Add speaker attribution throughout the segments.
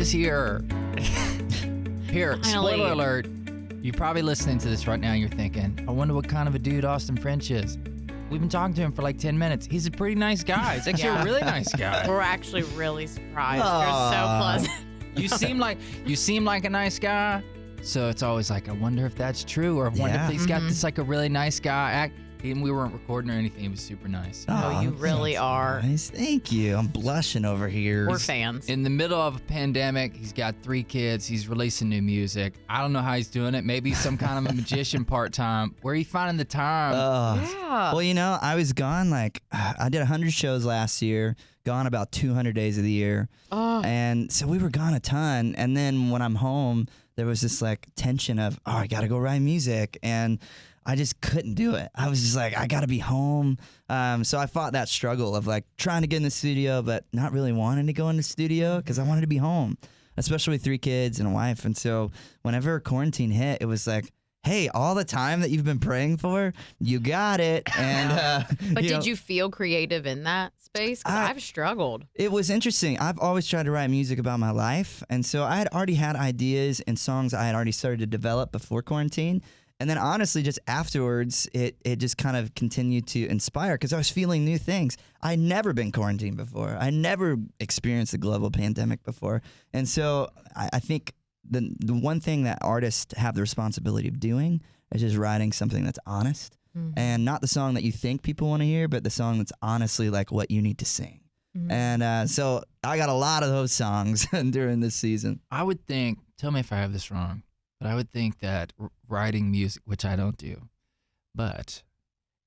Speaker 1: is here. Here,
Speaker 2: Finally.
Speaker 1: spoiler alert. You're probably listening to this right now and you're thinking, I wonder what kind of a dude Austin French is. We've been talking to him for like 10 minutes. He's a pretty nice guy. He's actually a really nice guy.
Speaker 2: We're actually really surprised. You're so pleasant.
Speaker 1: You seem like a nice guy. So it's always like, I wonder if that's true, or I wonder if he's got this like a really nice guy act. And we weren't recording or anything. He was super nice.
Speaker 2: Oh, you really are.
Speaker 3: Nice. Thank you. I'm blushing over here.
Speaker 2: We're fans.
Speaker 1: In the middle of a pandemic, he's got 3 kids. He's releasing new music. I don't know how he's doing it. Maybe some kind of a magician part-time. Where are you finding the time?
Speaker 2: Yeah.
Speaker 3: Well, you know, I was gone I did 100 shows last year, gone about 200 days of the year.
Speaker 2: Oh.
Speaker 3: And so we were gone a ton. And then when I'm home, there was this like tension of, I got to go write music. And I just couldn't do it. I was just like, I got to be home. So I fought that struggle of like trying to get in the studio, but not really wanting to go in the studio because I wanted to be home, especially with 3 kids and a wife. And so whenever quarantine hit, it was like, hey, all the time that you've been praying for, you got it. And
Speaker 2: But did you feel creative in that space? Because I've struggled.
Speaker 3: It was interesting. I've always tried to write music about my life. And so I had already had ideas and songs I had already started to develop before quarantine. And then honestly, just afterwards, it just kind of continued to inspire because I was feeling new things. I'd never been quarantined before. I never experienced a global pandemic before. And so I think the one thing that artists have the responsibility of doing is just writing something that's honest and not the song that you think people want to hear, but the song that's honestly like what you need to sing. And so I got a lot of those songs during this season.
Speaker 1: I would think, tell me if I have this wrong, but I would think that writing music, which I don't do, but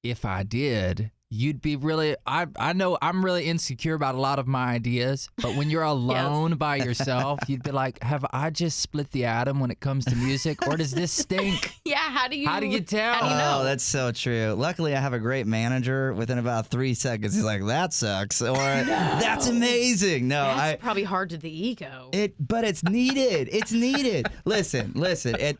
Speaker 1: if I did, you'd be really, I know I'm really insecure about a lot of my ideas, but when you're alone by yourself, you'd be like, have I just split the atom when it comes to music, or does this stink?
Speaker 2: Yeah, how do you
Speaker 1: tell?
Speaker 2: How do you know?
Speaker 3: Oh, that's so true. Luckily, I have a great manager. Within about 3 seconds, he's like, that sucks, or that's amazing. No,
Speaker 2: That's probably hard to the ego.
Speaker 3: But it's needed. It's needed. Listen.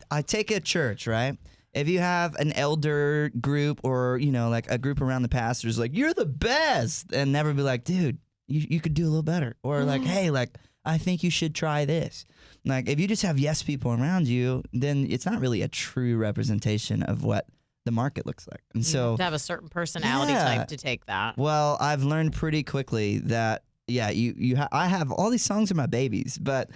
Speaker 3: I take a church, right? If you have an elder group or, you know, like a group around the pastors, like, you're the best, and never be like, dude, you could do a little better. Or like, hey, like, I think you should try this. Like, if you just have yes people around you, then it's not really a true representation of what the market looks like. And so
Speaker 2: You have to have a certain personality type to take that.
Speaker 3: well, I've learned pretty quickly that I have all these songs are my babies, but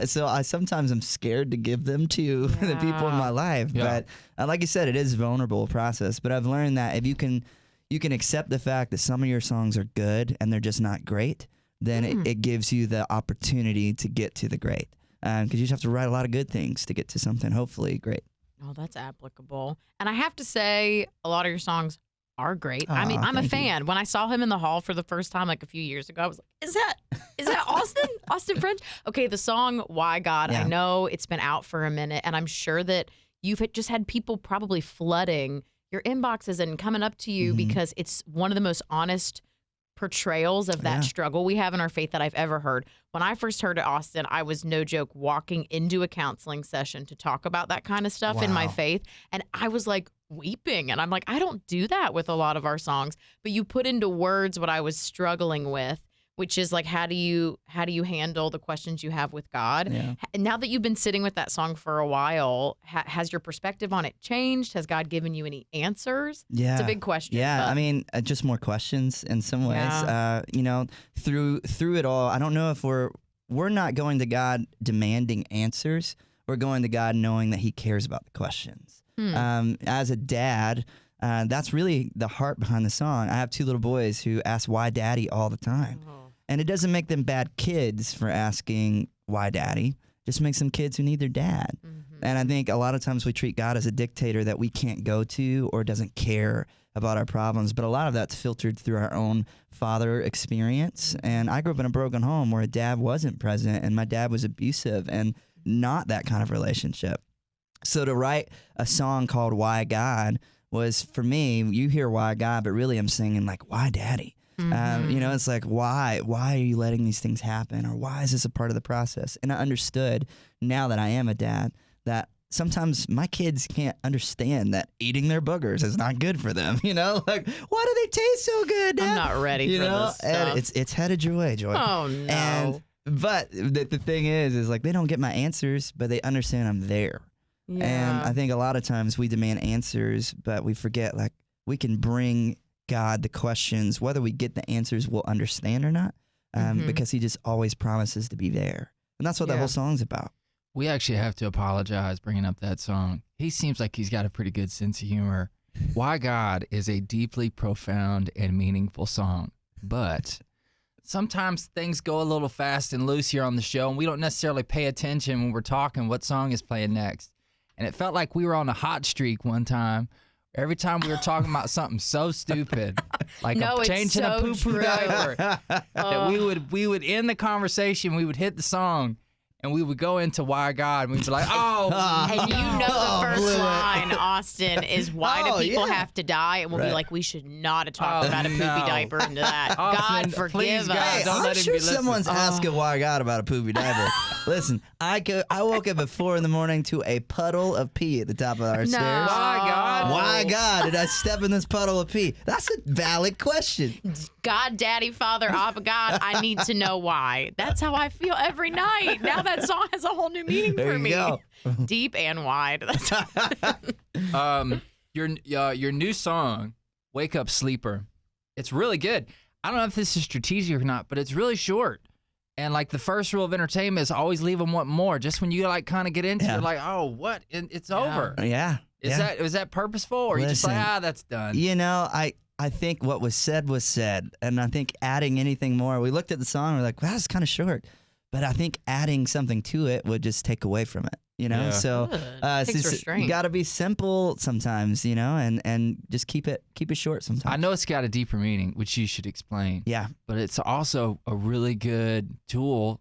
Speaker 3: so I sometimes I'm scared to give them to the people in my life.
Speaker 1: Yeah.
Speaker 3: But like you said, it is a vulnerable process. But I've learned that if you can accept the fact that some of your songs are good and they're just not great, then it gives you the opportunity to get to the great. Because you just have to write a lot of good things to get to something hopefully great.
Speaker 2: Oh, that's applicable. And I have to say, a lot of your songs are great. I mean, I'm a
Speaker 3: thank you.
Speaker 2: fan. When I saw him in the hall for the first time, like a few years ago, I was like, is that Austin? Austin French? Okay, the song Why God,
Speaker 3: Yeah.
Speaker 2: I know it's been out for a minute, and I'm sure that you've just had people probably flooding your inboxes and coming up to you because it's one of the most honest portrayals of that struggle we have in our faith that I've ever heard. When I first heard it, Austin, I was, no joke, walking into a counseling session to talk about that kind of stuff in my faith, and I was like weeping, and I'm like, I don't do that with a lot of our songs, but you put into words what I was struggling with, which is like, how do you handle the questions you have with God?
Speaker 3: Yeah.
Speaker 2: And now that you've been sitting with that song for a while, has your perspective on it changed? Has God given you any answers?
Speaker 3: Yeah.
Speaker 2: It's a big question.
Speaker 3: Yeah,
Speaker 2: but-
Speaker 3: I mean, just more questions in some ways.
Speaker 2: Yeah.
Speaker 3: You know, through it all, I don't know if we're not going to God demanding answers. We're going to God knowing that He cares about the questions. As a dad, that's really the heart behind the song. I have 2 little boys who ask why daddy all the time. And it doesn't make them bad kids for asking why daddy. Just makes them kids who need their dad. And I think a lot of times we treat God as a dictator that we can't go to or doesn't care about our problems. But a lot of that's filtered through our own father experience. And I grew up in a broken home where a dad wasn't present and my dad was abusive and not that kind of relationship. So to write a song called Why God was, for me, you hear Why God, but really I'm singing like, why daddy? You know, it's like, why are you letting these things happen? Or why is this a part of the process? And I understood now that I am a dad that sometimes my kids can't understand that eating their boogers is not good for them. You know, like, why do they taste so good, Dad?
Speaker 2: I'm not ready
Speaker 3: You
Speaker 2: for
Speaker 3: know,
Speaker 2: this
Speaker 3: and
Speaker 2: stuff.
Speaker 3: it's headed your way, Joy.
Speaker 2: Oh, no.
Speaker 3: And But the thing is like they don't get my answers, but they understand I'm there.
Speaker 2: Yeah.
Speaker 3: And I think a lot of times we demand answers, but we forget like we can bring God the questions, whether we get the answers we'll understand or not, because he just always promises to be there. And that's what that whole song's about.
Speaker 1: We actually have to apologize bringing up that song. He seems like he's got a pretty good sense of humor. Why God is a deeply profound and meaningful song, but sometimes things go a little fast and loose here on the show, and we don't necessarily pay attention when we're talking what song is playing next. And it felt like we were on a hot streak one time. Every time we were talking about something so stupid, like changing a poo-poo diaper, that we would end the conversation, we would hit the song, and we would go into Why God, and we'd be like,
Speaker 2: and you know the first line, Austin, is why do people have to die? And we'll be like, we should not have talked about a poopy diaper into that.
Speaker 1: Austin,
Speaker 2: God forgive
Speaker 1: please,
Speaker 2: us.
Speaker 1: God, don't
Speaker 3: I'm
Speaker 1: let him
Speaker 3: sure
Speaker 1: be listening.
Speaker 3: someone's asking Why God about a poopy diaper. Listen, I woke up at 4 a.m. to a puddle of pee at the top of our stairs.
Speaker 1: Why God?
Speaker 3: Why God did I step in this puddle of pee? That's a valid question.
Speaker 2: God, Daddy, Father, Abba, God, I need to know why. That's how I feel every night. Now that song has a whole new meaning
Speaker 3: There
Speaker 2: for
Speaker 3: you
Speaker 2: me.
Speaker 3: go.
Speaker 2: Deep and wide.
Speaker 1: Your new song, Wake Up Sleeper, it's really good. I don't know if this is strategic or not, but it's really short. And like the first rule of entertainment is always leave them wanting more. Just when you like kind of get into it, you're like, oh, what? And it's over.
Speaker 3: Yeah.
Speaker 1: Is that purposeful, or are you just like, that's done?
Speaker 3: You know, I think what was said, and I think adding anything more. We looked at the song, we're like, wow, that's kind of short. But I think adding something to it would just take away from it, you know?
Speaker 1: Yeah.
Speaker 3: So
Speaker 2: Takes restraint.
Speaker 3: you got to be simple sometimes, you know, and just keep it short sometimes.
Speaker 1: I know it's got a deeper meaning, which you should explain.
Speaker 3: Yeah.
Speaker 1: But it's also a really good tool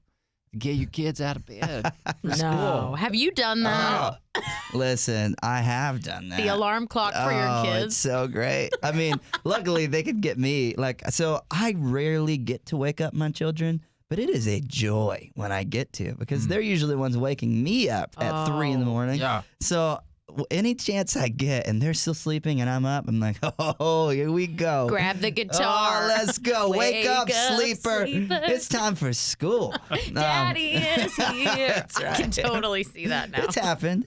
Speaker 1: to get your kids out of bed for school.
Speaker 2: Have you done that?
Speaker 3: Listen, I have done that.
Speaker 2: The alarm clock for your kids?
Speaker 3: It's so great. I mean, luckily they could get me. So I rarely get to wake up my children. But it is a joy when I get to, because they're usually the ones waking me up at 3 in the morning.
Speaker 1: Yeah.
Speaker 3: So any chance I get and they're still sleeping and I'm up, I'm like, oh, here we go.
Speaker 2: Grab the guitar.
Speaker 3: Oh, let's go. Wake up, sleeper. It's time for school.
Speaker 2: Daddy is here.
Speaker 3: That's right.
Speaker 2: I can totally see that now.
Speaker 3: It's happened.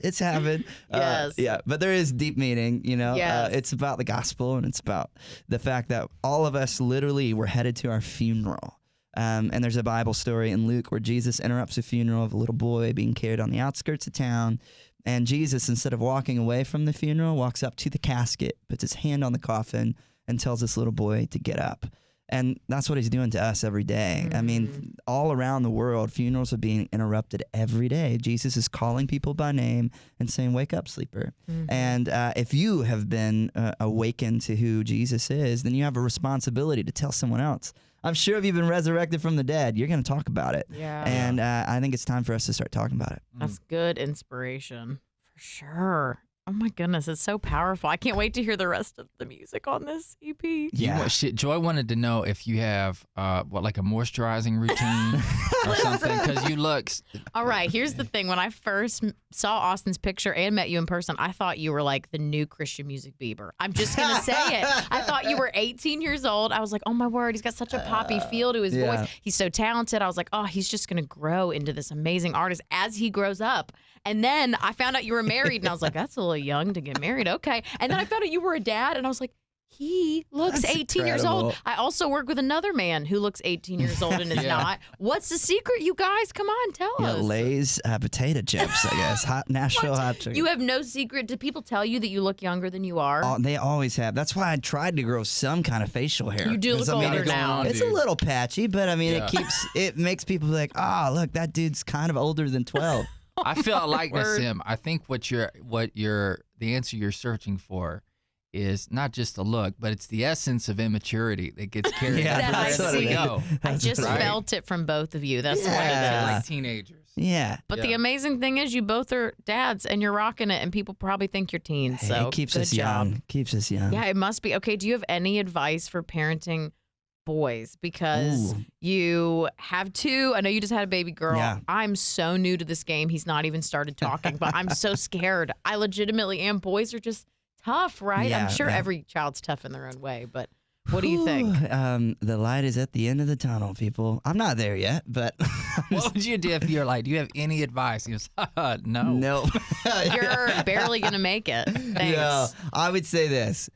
Speaker 2: Yes.
Speaker 3: Yeah, but there is deep meaning, you know.
Speaker 2: Yes.
Speaker 3: It's about the gospel, and it's about the fact that all of us literally were headed to our funeral. And there's a Bible story in Luke where Jesus interrupts a funeral of a little boy being carried on the outskirts of town. And Jesus, instead of walking away from the funeral, walks up to the casket, puts his hand on the coffin, and tells this little boy to get up. And that's what he's doing to us every day. I mean, all around the world, funerals are being interrupted every day. Jesus is calling people by name and saying, wake up, sleeper. And if you have been awakened to who Jesus is, then you have a responsibility to tell someone else. I'm sure if you've been resurrected from the dead, you're going to talk about it.
Speaker 2: Yeah.
Speaker 3: And I think it's time for us to start talking about it.
Speaker 2: That's good inspiration for sure. Oh my goodness, it's so powerful. I can't wait to hear the rest of the music on this EP.
Speaker 3: Yeah.
Speaker 1: Joy wanted to know if you have like a moisturizing routine or something, because you look.
Speaker 2: All right, here's the thing. When I first saw Austin's picture and met you in person, I thought you were like the new Christian music Bieber. I'm just going to say it. I thought you were 18 years old. I was like, oh my word, he's got such a poppy feel to his voice. He's so talented. I was like, oh, he's just going to grow into this amazing artist as he grows up. And then I found out you were married, and I was like, that's a little young to get married. Okay. And then I found out you were a dad, and I was like, he looks
Speaker 3: That's
Speaker 2: 18 years old.
Speaker 3: incredible.
Speaker 2: I also work with another man who looks 18 years old and is not. What's the secret, you guys? Come on, tell us.
Speaker 3: Lay's potato chips, I guess. Hot Nashville hot chicken.
Speaker 2: You have no secret. Do people tell you that you look younger than you are?
Speaker 3: Oh, they always have. That's why I tried to grow some kind of facial hair.
Speaker 2: You do
Speaker 3: 'Cause,
Speaker 2: look
Speaker 3: I mean,
Speaker 2: older
Speaker 3: it's-
Speaker 2: now.
Speaker 3: It's a little patchy, but I mean, it makes people be like, oh, look, that dude's kind of older than 12.
Speaker 1: I feel a likeness
Speaker 2: Word.
Speaker 1: to him. I think the answer you're searching for is not just the look, but it's the essence of immaturity that gets carried
Speaker 3: Yeah,
Speaker 2: That
Speaker 1: everywhere
Speaker 2: I
Speaker 1: that we
Speaker 2: see.
Speaker 1: go.
Speaker 2: I just
Speaker 1: right.
Speaker 2: felt it from both of you. That's what it
Speaker 3: Yeah.
Speaker 2: is.
Speaker 1: Like teenagers.
Speaker 3: Yeah.
Speaker 2: But the amazing thing is you both are dads and you're rocking it, and people probably think you're teens.
Speaker 3: Hey,
Speaker 2: So
Speaker 3: it keeps
Speaker 2: good
Speaker 3: us
Speaker 2: job.
Speaker 3: young. Keeps us young.
Speaker 2: Yeah, it must be. Okay, do you have any advice for parenting boys? Because
Speaker 3: Ooh.
Speaker 2: you have two. I know you just had a baby girl.
Speaker 3: Yeah.
Speaker 2: I'm so new to this game. He's not even started talking, but I'm so scared. I legitimately am. Boys are just tough, right?
Speaker 3: Yeah,
Speaker 2: I'm sure
Speaker 3: yeah.
Speaker 2: every child's tough in their own way, but What do you think?
Speaker 3: The light is at the end of the tunnel, people. I'm not there yet, but
Speaker 1: What would you do if you're like, do you have any advice? He was, no.
Speaker 3: no.
Speaker 2: You're barely going to make it. Thanks.
Speaker 3: Yeah, I would say this.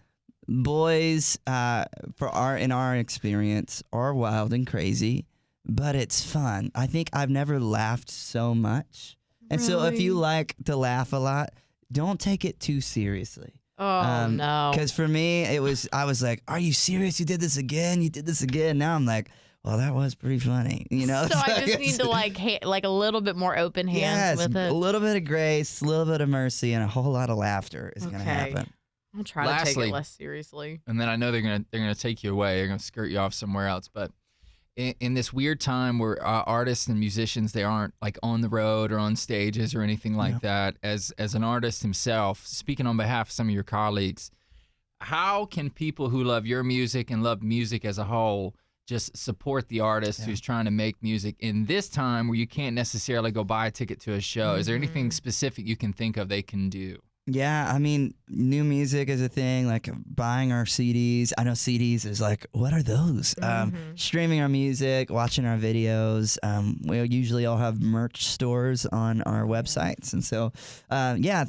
Speaker 3: Boys, in our experience, are wild and crazy, but it's fun. I think I've never laughed so much. And so if you like to laugh a lot, don't take it too seriously.
Speaker 2: Oh, no.
Speaker 3: Because for me, I was like, are you serious? You did this again? You did this again? Now I'm like, well, that was pretty funny, you know?
Speaker 2: So I just need to like a little bit more open hands with it.
Speaker 3: A little bit of grace, a little bit of mercy, and a whole lot of laughter is going to happen.
Speaker 2: I'll try to take it less seriously.
Speaker 1: And then I know they're gonna take you away. They're gonna skirt you off somewhere else. But in this weird time where artists and musicians, they aren't like on the road or on stages or anything like that. As an artist himself, speaking on behalf of some of your colleagues, how can people who love your music and love music as a whole just support the artist who's trying to make music in this time where you can't necessarily go buy a ticket to a show? Is there anything specific you can think of they can do?
Speaker 3: Yeah, I mean, new music is a thing, like buying our CDs. I know CDs is like, what are those? Streaming our music, watching our videos. We usually all have merch stores on our websites. And so,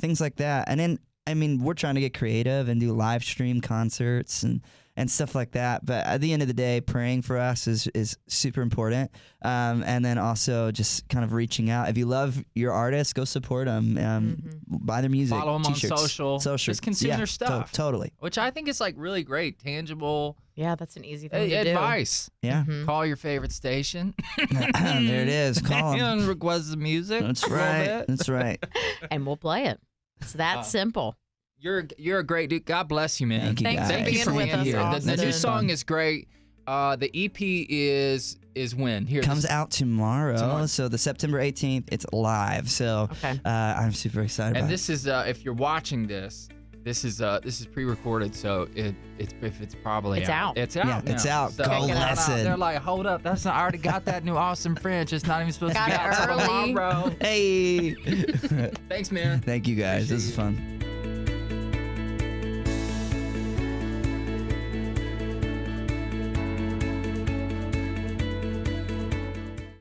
Speaker 3: things like that. And then, I mean, we're trying to get creative and do live stream concerts and stuff like that. But at the end of the day, praying for us is super important. And then also just kind of reaching out. If you love your artists, go support them. Buy their music.
Speaker 1: Follow them
Speaker 3: t-shirts,
Speaker 1: on social. Just consume their stuff.
Speaker 3: Totally.
Speaker 1: Which I think is like really great, tangible.
Speaker 2: Yeah, that's an easy thing to
Speaker 1: advice.
Speaker 2: do.
Speaker 3: Yeah.
Speaker 1: Call your favorite station.
Speaker 3: There it is. Call them.
Speaker 1: And request the music.
Speaker 3: That's right. That's right.
Speaker 2: And we'll play it. It's that simple.
Speaker 1: You're a great dude. God bless you, man.
Speaker 3: Thank you,
Speaker 2: Thanks
Speaker 3: guys.
Speaker 2: for being
Speaker 1: for
Speaker 2: with
Speaker 1: being
Speaker 2: us,
Speaker 1: here.
Speaker 2: Austin.
Speaker 1: The new song is great. The EP is when?
Speaker 3: Comes out tomorrow. So the September 18th, it's live. So I'm super excited about it.
Speaker 1: And this is if you're watching this is pre-recorded, so it's probably out. It's out.
Speaker 3: Yeah,
Speaker 1: now.
Speaker 3: it's out.
Speaker 1: So
Speaker 3: Go listen.
Speaker 1: They're like, hold up, I already got that new Awesome French. It's not even supposed to be out
Speaker 2: Got it
Speaker 1: till
Speaker 2: early.
Speaker 1: tomorrow.
Speaker 3: Hey.
Speaker 1: Thanks, man.
Speaker 3: Thank you guys. This is fun.